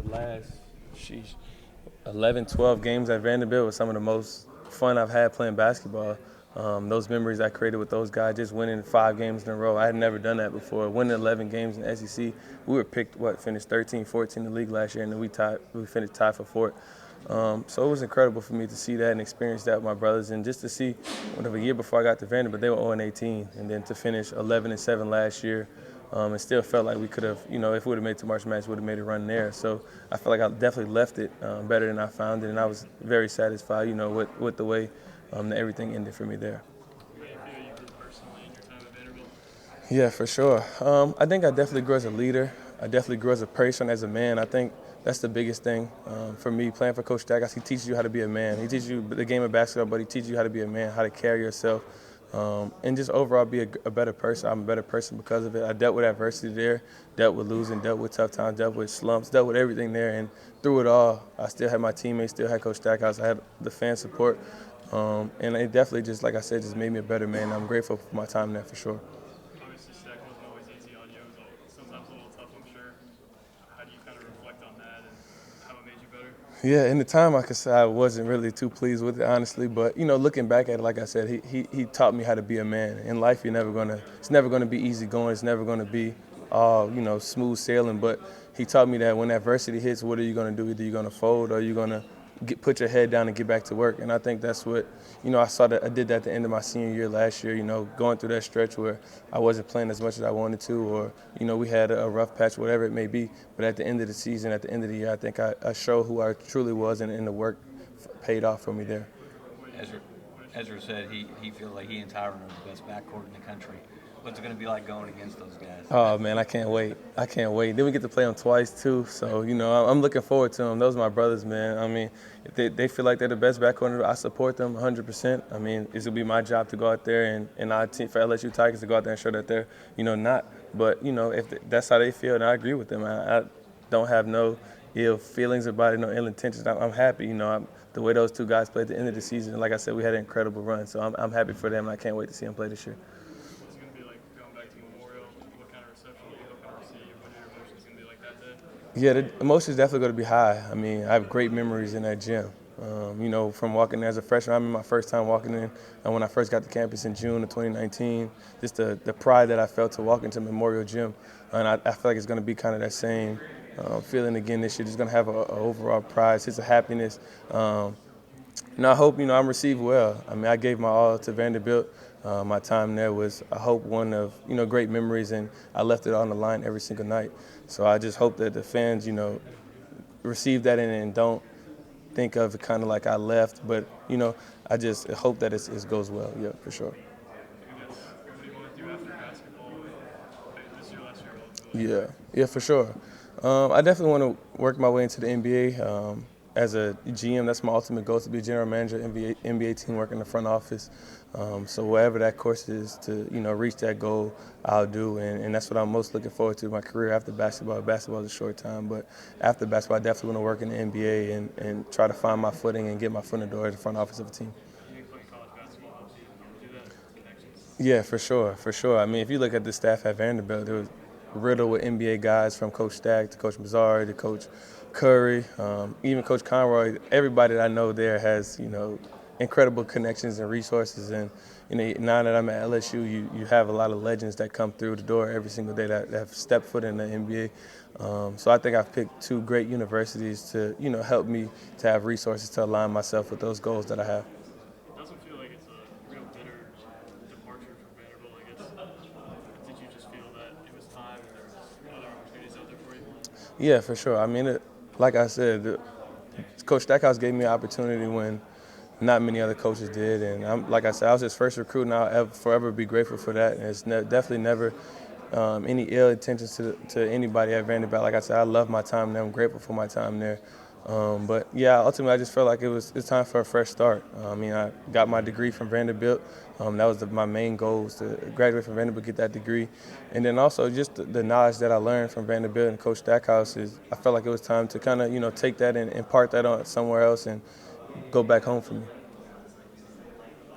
last, sheesh, 11, 12 games at Vanderbilt was some of the most fun I've had playing basketball. Those memories I created with those guys, just winning 5 games in a row. I had never done that before. Winning 11 games in the SEC. We were picked, finished 13, 14 in the league last year, and then we finished tied for fourth. So it was incredible for me to see that and experience that with my brothers, and just to see, whatever year before I got to Vanderbilt, they were 0-18, and then to finish 11-7 last year. It still felt like we could have, if we would have made it to March Madness, we would have made a run there. So I feel like I definitely left it better than I found it, and I was very satisfied, with the way that everything ended for me there. How do you feel you grew personally in your time at Vanderbilt? Yeah, for sure. I think I definitely grew as a leader. I definitely grew as a person, as a man. I think that's the biggest thing for me playing for Coach Stackhouse. He teaches you how to be a man. He teaches you the game of basketball, but he teaches you how to be a man, how to carry yourself, and just overall be a better person. I'm a better person because of it. I dealt with adversity there, dealt with losing, dealt with tough times, dealt with slumps, dealt with everything there. And through it all, I still had my teammates, still had Coach Stackhouse. I had the fan support. And it definitely just, like I said, just made me a better man. I'm grateful for my time there for sure. Obviously, Stack wasn't always easy on you. It was sometimes a little tough, I'm sure. How do you kind of reflect on that and how it made you better? Yeah, in the time I could say I wasn't really too pleased with it, honestly. But looking back at it, like I said, he taught me how to be a man. In life, it's never gonna be easy going. It's never gonna be all smooth sailing. But he taught me that when adversity hits, what are you gonna do? Either you're gonna fold or you're gonna put your head down and get back to work. And I think that's what I saw that I did that at the end of my senior year last year. Going through that stretch where I wasn't playing as much as I wanted to, or we had a rough patch, whatever it may be. But at the end of the season, at the end of the year, I think I showed who I truly was, and the work paid off for me there. Ezra said he feels like he and Tyron are the best backcourt in the country. What's it going to be like going against those guys? Oh man, I can't wait. I can't wait. Then we get to play them twice too. So I'm looking forward to them. Those are my brothers, man. I mean, if they feel like they're the best backcourt, I support them 100%. I mean, it's gonna be my job to go out there and our team for LSU Tigers to go out there and show that they're not. But if that's how they feel, and I agree with them. I don't have no ill feelings about it, no ill intentions. I'm happy. The way those two guys played at the end of the season. Like I said, we had an incredible run. So I'm happy for them, and I can't wait to see them play this year. What's it going to be like going back to Memorial? What kind of reception are you hoping to receive? What are your emotions going to be like that day? Yeah, the emotions definitely going to be high. I mean, I have great memories in that gym. From walking there as a freshman. I remember my first time walking in, and when I first got to campus in June of 2019, just the pride that I felt to walk into Memorial Gym. And I feel like it's going to be kind of that same feeling again this year. Just going to have an overall pride, sense of happiness. I hope, I'm received well. I mean, I gave my all to Vanderbilt. My time there was, I hope, one of, great memories, and I left it on the line every single night. So I just hope that the fans, receive that and don't think of it kind of like I left. But, I just hope that it goes well, yeah, for sure. I guess, what do you want to do after basketball? This year, last year, ultimately? Yeah, for sure. I definitely want to work my way into the NBA. As a GM, that's my ultimate goal, to be a general manager, NBA team, work in the front office. So whatever that course is to, reach that goal, I'll do. And that's what I'm most looking forward to in my career after basketball. Basketball is a short time, but after basketball, I definitely want to work in the NBA and try to find my footing and get my foot in the door at the front office of a team. You think playing college basketball helps you do that? Connections? Yeah, for sure. I mean, if you look at the staff at Vanderbilt, it was riddled with NBA guys, from Coach Stack to Coach Mazzari to Coach Curry, even Coach Conroy. Everybody that I know there has, incredible connections and resources. And now that I'm at LSU, you have a lot of legends that come through the door every single day that have stepped foot in the NBA. So I think I've picked two great universities to, help me to have resources to align myself with those goals that I have. It doesn't feel like it's a real bitter departure from Vanderbilt, I guess. Did you just feel that it was time and there was other opportunities out there for you? Yeah, for sure. I mean, like I said, Coach Stackhouse gave me an opportunity when not many other coaches did. And like I said, I was his first recruit, and I'll forever be grateful for that. And it's definitely never any ill intentions to anybody at Vanderbilt. Like I said, I love my time there. I'm grateful for my time there. But yeah, ultimately, I just felt like it's time for a fresh start. I mean, I got my degree from Vanderbilt. That was my main goal, was to graduate from Vanderbilt, get that degree. And then also just the knowledge that I learned from Vanderbilt and Coach Stackhouse, I felt like it was time to kind of, take that and impart that on somewhere else and go back home for me.